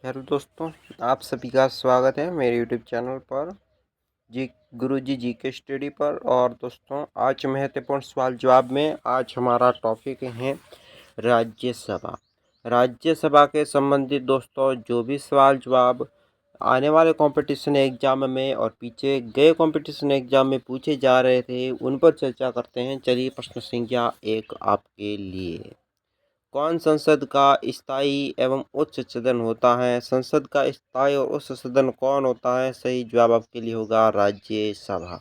Hello दोस्तों, आप सभी का स्वागत है मेरे यूट्यूब चैनल पर जी गुरुजी जी के स्टडी पर। और दोस्तों, आज महत्वपूर्ण सवाल जवाब में आज हमारा टॉपिक है राज्यसभा। राज्यसभा के संबंधित दोस्तों जो भी सवाल जवाब आने वाले कंपटीशन एग्जाम में और पीछे गए कंपटीशन एग्जाम में पूछे जा रहे थे, उन पर चर्चा करते हैं। चलिए, प्रश्न संख्या 1 आपके लिए। कौन संसद का स्थायी एवं उच्च सदन होता है? संसद का स्थायी और उच्च सदन कौन होता है? सही जवाब आपके लिए होगा राज्यसभा।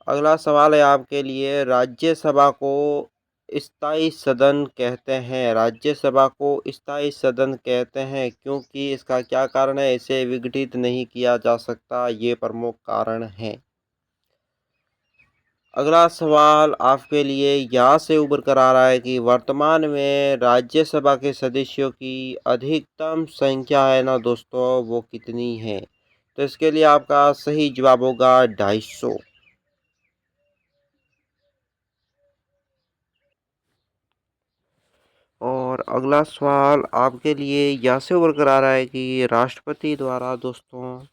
अगला सवाल है आपके लिए, राज्यसभा को स्थायी सदन कहते हैं। राज्यसभा को स्थायी सदन कहते हैं क्योंकि इसका क्या कारण है? इसे विघटित नहीं किया जा सकता, ये प्रमुख कारण है। अगला सवाल आपके लिए यहाँ से उभर कर आ रहा है कि वर्तमान में राज्यसभा के सदस्यों की अधिकतम संख्या है ना दोस्तों, वो कितनी है? तो इसके लिए आपका सही जवाब होगा 250। और अगला सवाल आपके लिए यहाँ से उभर कर आ रहा है कि राष्ट्रपति द्वारा दोस्तों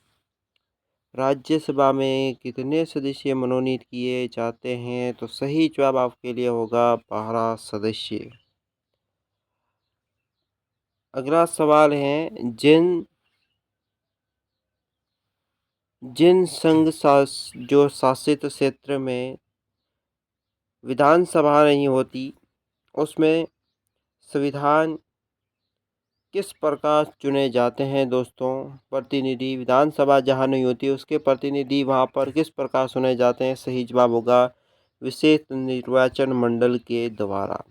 राज्यसभा में कितने सदस्य मनोनीत किए जाते हैं? तो सही जवाब आपके लिए होगा 12 सदस्य। अगला सवाल है, जिन जिन जो शासित क्षेत्र में विधानसभा नहीं होती, उसमें संविधान किस प्रकार चुने जाते हैं दोस्तों? प्रतिनिधि। विधानसभा जहाँ नहीं होती, उसके प्रतिनिधि वहाँ पर किस प्रकार चुने जाते हैं? सही जवाब होगा विशेष निर्वाचन मंडल के द्वारा।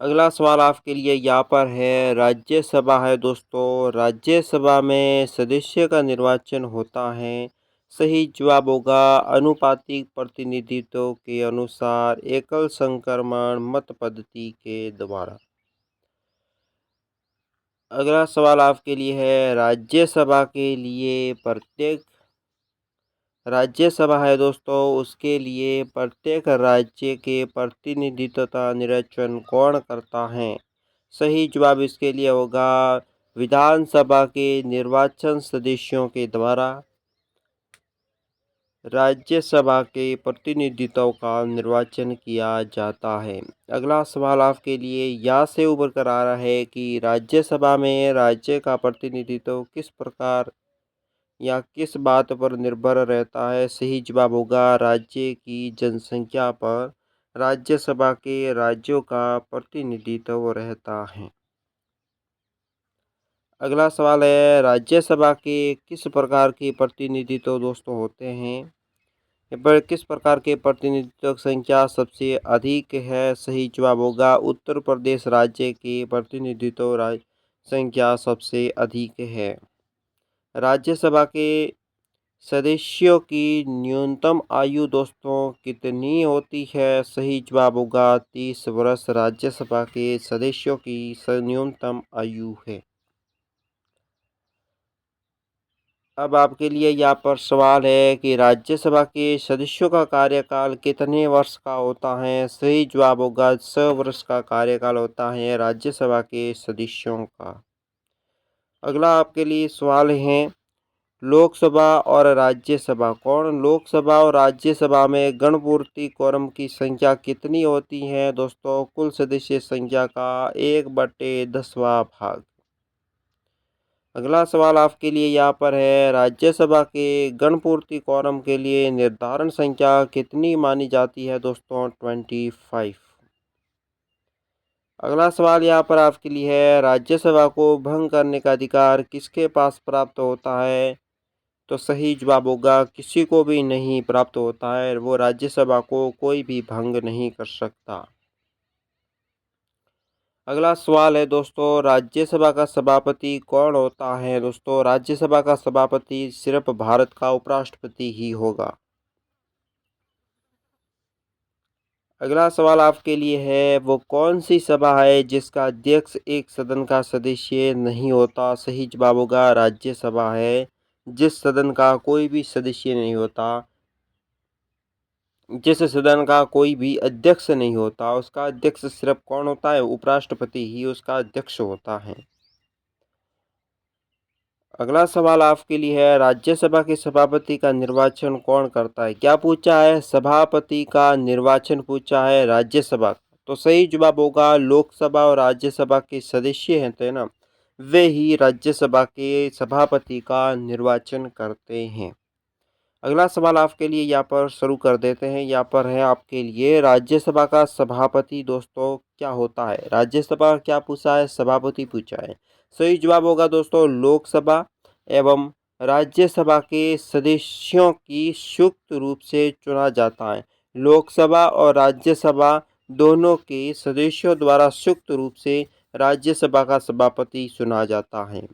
अगला सवाल आपके लिए यहाँ पर है, राज्यसभा है दोस्तों, राज्यसभा में सदस्य का निर्वाचन होता है। सही जवाब होगा अनुपातिक प्रतिनिधित्व के अनुसार एकल संक्रमण मत पद्धति के द्वारा। अगला सवाल आपके लिए है, राज्यसभा है दोस्तों, उसके लिए प्रत्येक राज्य के प्रतिनिधित्व का निर्वाचन कौन करता है? सही जवाब इसके लिए होगा विधानसभा के निर्वाचन सदस्यों के द्वारा राज्यसभा के प्रतिनिधित्व का निर्वाचन किया जाता है। अगला सवाल आपके लिए यहाँ से उभर कर आ रहा है कि राज्यसभा में राज्य का प्रतिनिधित्व किस प्रकार या किस बात पर निर्भर रहता है? सही जवाब होगा राज्य की जनसंख्या पर राज्यसभा के राज्यों का प्रतिनिधित्व रहता है। अगला सवाल है, राज्यसभा के किस प्रकार के प्रतिनिधित्व दोस्तों होते हैं? यहाँ पर किस प्रकार के प्रतिनिधित्व संख्या सबसे अधिक है? सही जवाब होगा उत्तर प्रदेश राज्य के प्रतिनिधित्व संख्या सबसे अधिक है। राज्यसभा के सदस्यों की न्यूनतम आयु दोस्तों कितनी होती है? सही जवाब होगा 30 वर्ष राज्यसभा के सदस्यों की न्यूनतम आयु है। अब आपके लिए यहाँ पर सवाल है कि राज्यसभा के सदस्यों का कार्यकाल कितने वर्ष का होता है? सही जवाब होगा 6 वर्ष का कार्यकाल होता है राज्यसभा के सदस्यों का। अगला आपके लिए सवाल है, लोकसभा और राज्यसभा लोकसभा और राज्यसभा में गणपूर्ति कोरम की संख्या कितनी होती है दोस्तों? कुल सदस्य संख्या का 1/10वां भाग। अगला सवाल आपके लिए यहाँ पर है, राज्यसभा के गणपूर्ति कोरम के लिए निर्धारण संख्या कितनी मानी जाती है दोस्तों? 25। अगला सवाल यहाँ पर आपके लिए है, राज्यसभा को भंग करने का अधिकार किसके पास प्राप्त होता है? तो सही जवाब होगा किसी को भी नहीं प्राप्त होता है, वो राज्यसभा को कोई भी भंग नहीं कर सकता। अगला सवाल है दोस्तों, राज्यसभा का सभापति कौन होता है दोस्तों? राज्यसभा का सभापति सिर्फ भारत का उपराष्ट्रपति ही होगा। अगला सवाल आपके लिए है, वो कौन सी सभा है जिसका अध्यक्ष एक सदन का सदस्य नहीं होता? सही जवाब होगा राज्यसभा है, जिस सदन का कोई भी सदस्य नहीं होता, जिस सदन का कोई भी अध्यक्ष नहीं होता, उसका अध्यक्ष सिर्फ कौन होता है? उपराष्ट्रपति ही उसका अध्यक्ष होता है। अगला सवाल आपके लिए है, राज्यसभा के सभापति का निर्वाचन कौन करता है? क्या पूछा है? सभापति का निर्वाचन पूछा है राज्यसभा का। तो सही जवाब होगा लोकसभा और राज्यसभा के सदस्य हैं तो है ना, वे ही राज्यसभा के सभापति का निर्वाचन करते हैं। अगला सवाल आपके लिए यहाँ पर शुरू कर देते हैं। यहाँ पर है आपके लिए, राज्यसभा का सभापति दोस्तों क्या होता है? राज्यसभा क्या पूछा है? सभापति पूछा है। सही जवाब होगा दोस्तों लोकसभा एवं राज्यसभा के सदस्यों की संयुक्त रूप से चुना जाता है। लोकसभा और राज्यसभा दोनों के सदस्यों द्वारा संयुक्त रूप से राज्यसभा का सभापति चुना जाता है।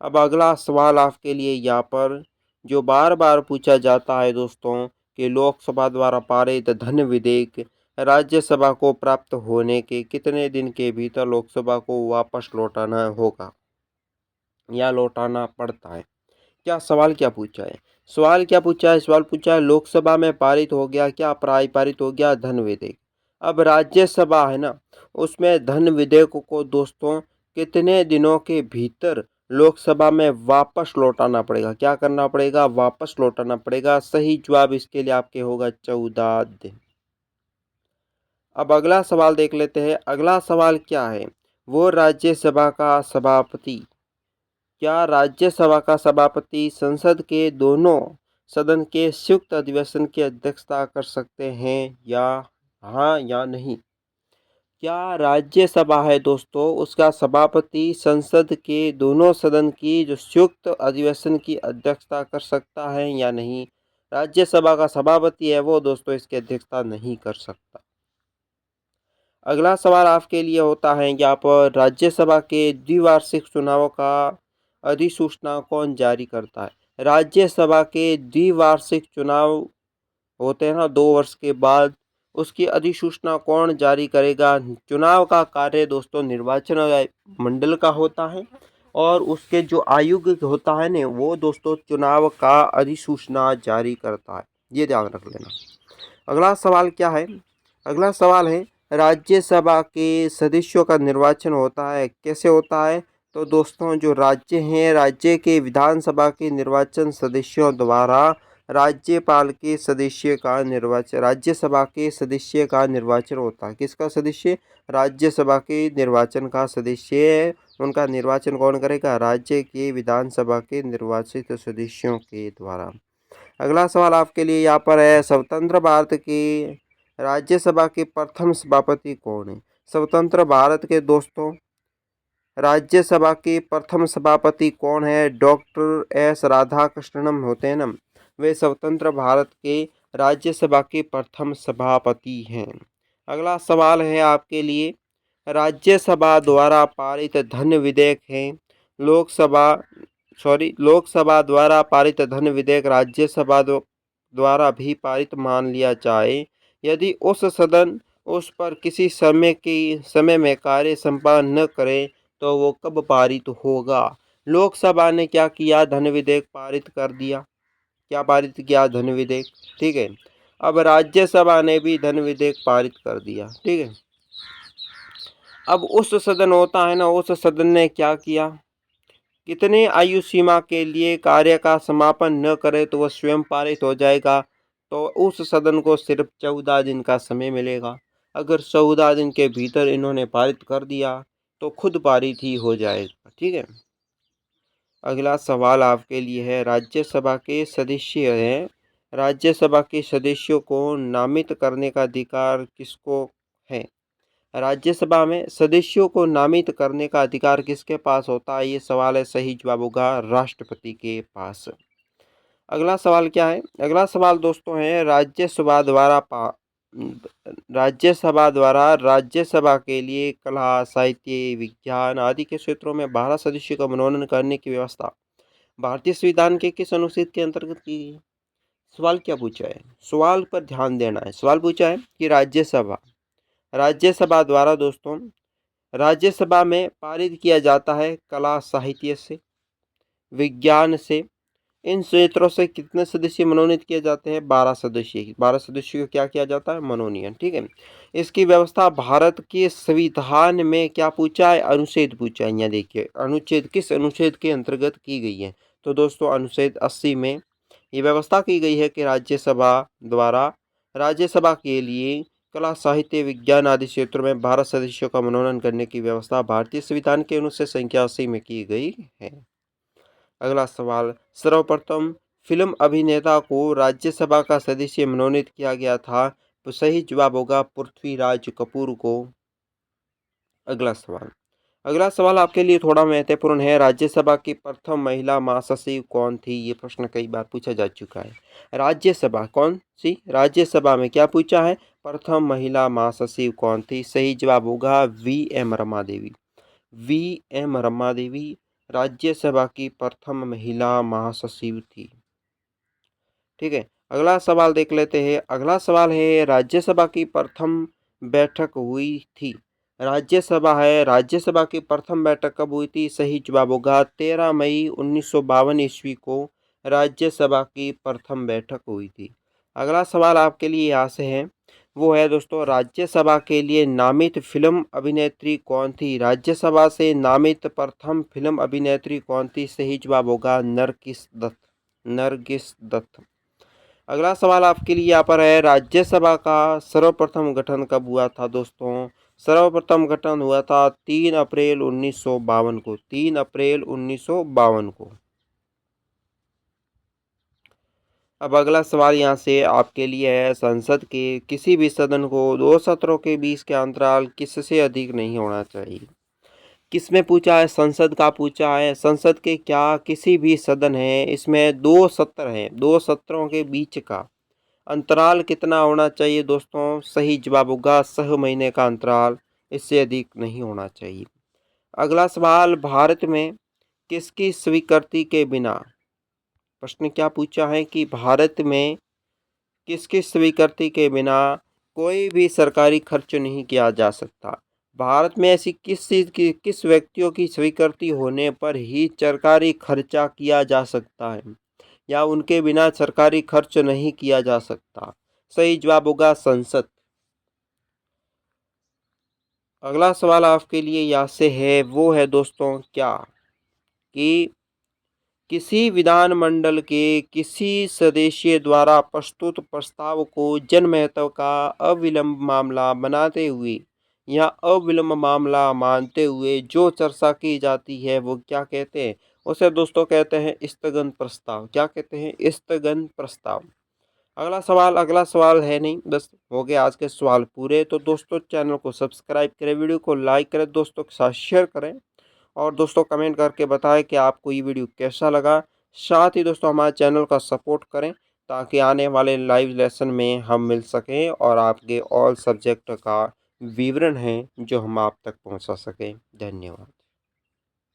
अब अगला सवाल आपके लिए यहाँ पर जो बार बार पूछा जाता है दोस्तों, कि लोकसभा द्वारा पारित धन विधेयक राज्यसभा को प्राप्त होने के कितने दिन के भीतर लोकसभा को वापस लौटाना होगा या लौटाना पड़ता है? क्या सवाल क्या पूछा है? सवाल क्या पूछा है? सवाल पूछा है लोकसभा में पारित हो गया क्या, पारित हो गया धन विधेयक। अब राज्यसभा है ना, उसमें धन विधेयक को दोस्तों कितने दिनों के भीतर लोकसभा में वापस लौटाना पड़ेगा? क्या करना पड़ेगा? वापस लौटाना पड़ेगा। सही जवाब इसके लिए आपके होगा 14 दिन। अब अगला सवाल देख लेते हैं। अगला सवाल क्या है? वो राज्यसभा का सभापति, क्या राज्यसभा का सभापति संसद के दोनों सदन के संयुक्त अधिवेशन की अध्यक्षता कर सकते हैं या हाँ या नहीं? क्या राज्यसभा है दोस्तों, उसका सभापति संसद के दोनों सदन की जो संयुक्त अधिवेशन की अध्यक्षता कर सकता है या नहीं? राज्यसभा का सभापति है वो दोस्तों इसकी अध्यक्षता नहीं कर सकता। अगला सवाल आपके लिए होता है यहाँ पर, राज्यसभा के द्विवार्षिक चुनाव का अधिसूचना कौन जारी करता है? राज्यसभा के द्विवार्षिक चुनाव होते हैं ना 2 वर्ष के बाद, उसकी अधिसूचना कौन जारी करेगा? चुनाव का कार्य दोस्तों निर्वाचन मंडल का होता है और उसके जो आयोग होता है ना वो दोस्तों चुनाव का अधिसूचना जारी करता है, ये ध्यान रख लेना। अगला सवाल क्या है? अगला सवाल है, राज्यसभा के सदस्यों का निर्वाचन होता है, कैसे होता है? तो दोस्तों जो राज्य हैं, राज्य के विधानसभा के निर्वाचन सदस्यों द्वारा राज्यपाल के सदस्य का निर्वाचन, राज्यसभा के सदस्य का निर्वाचन होता है। किसका सदस्य? राज्यसभा के निर्वाचन का सदस्य है, उनका निर्वाचन कौन करेगा? राज्य के विधानसभा के निर्वाचित सदस्यों के द्वारा। अगला सवाल आपके लिए यहाँ पर है, स्वतंत्र भारत की राज्यसभा के प्रथम सभापति कौन है? स्वतंत्र भारत के दोस्तों राज्यसभा के प्रथम सभापति कौन है? डॉक्टर एस राधाकृष्णन होते हैं ना, वे स्वतंत्र भारत के राज्यसभा के प्रथम सभापति हैं। अगला सवाल है आपके लिए, राज्यसभा द्वारा पारित धन विधेयक है, लोकसभा द्वारा पारित धन विधेयक राज्यसभा द्वारा भी पारित मान लिया जाए, यदि उस सदन उस पर किसी समय में कार्य संपादन न करे तो वो कब पारित होगा? लोकसभा ने क्या किया? धन विधेयक पारित कर दिया। क्या पारित किया? धन विधेयक। ठीक है। अब राज्यसभा ने भी धन विधेयक पारित कर दिया। ठीक है। अब उस सदन होता है ना, उस सदन ने क्या किया? कितने आयु सीमा के लिए कार्य का समापन न करे तो वह स्वयं पारित हो जाएगा। तो उस सदन को सिर्फ 14 दिन का समय मिलेगा। अगर 14 दिन के भीतर इन्होंने पारित कर दिया तो खुद पारित ही हो जाएगा। ठीक है। अगला सवाल आपके लिए है, राज्यसभा के सदस्य हैं, राज्यसभा के सदस्यों को नामित करने का अधिकार किसको है? राज्यसभा में सदस्यों को नामित करने का अधिकार किसके पास होता है? ये सवाल है, सही जवाब होगा राष्ट्रपति के पास। अगला सवाल क्या है? अगला सवाल दोस्तों है, राज्यसभा के लिए कला, साहित्य, विज्ञान आदि के क्षेत्रों में 12 सदस्यों का मनोनयन करने की व्यवस्था भारतीय संविधान के किस अनुच्छेद के अंतर्गत की गई है? सवाल क्या पूछा है? सवाल पर ध्यान देना है। सवाल पूछा है कि राज्यसभा द्वारा दोस्तों राज्यसभा में पारित किया जाता है कला साहित्य से, विज्ञान से, इन क्षेत्रों से कितने सदस्य मनोनीत किए जाते हैं? 12 सदस्य। 12 सदस्यों को क्या किया जाता है? मनोनीत। ठीक है। इसकी व्यवस्था भारत के संविधान में क्या पूछा है? अनुच्छेद पूछा है। यहाँ देखिए अनुच्छेद किस अनुच्छेद के अंतर्गत की गई है? तो दोस्तों अनुच्छेद 80 में ये व्यवस्था की गई है कि राज्यसभा द्वारा राज्यसभा के लिए कला, साहित्य, विज्ञान आदि क्षेत्रों में 12 सदस्यों का मनोनयन करने की व्यवस्था भारतीय संविधान के अनुच्छेद संख्या 80 में की गई है। अगला सवाल, सर्वप्रथम फिल्म अभिनेता को राज्यसभा का सदस्य मनोनीत किया गया था? तो सही जवाब होगा पृथ्वीराज कपूर को। अगला सवाल आपके लिए थोड़ा महत्वपूर्ण है। राज्यसभा की प्रथम महिला महासचिव कौन थी? ये प्रश्न कई बार पूछा जा चुका है। राज्यसभा कौन सी? राज्यसभा में क्या पूछा है? प्रथम महिला महासचिव कौन थी? सही जवाब होगा वी.एम. रमा देवी। वी.एम. रमा देवी राज्यसभा की प्रथम महिला महासचिव थी। ठीक है। अगला सवाल देख लेते हैं। अगला सवाल है राज्यसभा की प्रथम बैठक हुई थी? राज्यसभा की प्रथम बैठक कब हुई थी? सही जवाब होगा 13 मई 1952 ईस्वी को राज्यसभा की प्रथम बैठक हुई थी। अगला सवाल आपके लिए यहाँ से है, वो है दोस्तों राज्यसभा के लिए नामित फिल्म अभिनेत्री कौन थी? राज्यसभा से नामित प्रथम फिल्म अभिनेत्री कौन थी? सही जवाब होगा नरगिस दत्त। नरगिस दत्त। अगला सवाल आपके लिए यहाँ पर है, राज्यसभा का सर्वप्रथम गठन कब हुआ था? दोस्तों सर्वप्रथम गठन हुआ था 3 अप्रैल 1952 को। 3 अप्रैल 1952 को। अब अगला सवाल यहाँ से आपके लिए है, संसद के किसी भी सदन को 2 सत्रों के बीच के अंतराल किससे अधिक नहीं होना चाहिए? किसमें पूछा है? संसद का पूछा है। संसद के क्या किसी भी सदन है, इसमें 2 सत्र हैं, 2 सत्रों के बीच का अंतराल कितना होना चाहिए? दोस्तों सही जवाब होगा 6 महीने का अंतराल, इससे अधिक नहीं होना चाहिए। अगला सवाल, भारत में किसकी स्वीकृति के बिना, प्रश्न क्या पूछा है कि भारत में किसकी स्वीकृति के बिना कोई भी सरकारी खर्च नहीं किया जा सकता? भारत में ऐसी किस चीज़ की, किस व्यक्तियों की स्वीकृति होने पर ही सरकारी खर्चा किया जा सकता है या उनके बिना सरकारी खर्च नहीं किया जा सकता? सही जवाब होगा संसद। अगला सवाल आपके लिए यहाँ से है, वो है दोस्तों क्या कि किसी विधानमंडल के किसी सदस्य द्वारा प्रस्तुत प्रस्ताव को जनमहत्व का अविलंब मामला बनाते हुए या अविलंब मामला मानते हुए जो चर्चा की जाती है वो क्या कहते हैं? उसे दोस्तों कहते हैं स्थगन प्रस्ताव। क्या कहते हैं? स्थगन प्रस्ताव। अगला सवाल है नहीं, बस हो गए आज के सवाल पूरे। तो दोस्तों चैनल को सब्सक्राइब करें, वीडियो को लाइक करें, दोस्तों के साथ शेयर करें और दोस्तों कमेंट करके बताएं कि आपको ये वीडियो कैसा लगा। साथ ही दोस्तों हमारे चैनल का सपोर्ट करें ताकि आने वाले लाइव लेसन में हम मिल सकें और आपके ऑल सब्जेक्ट का विवरण है जो हम आप तक पहुंचा सकें। धन्यवाद।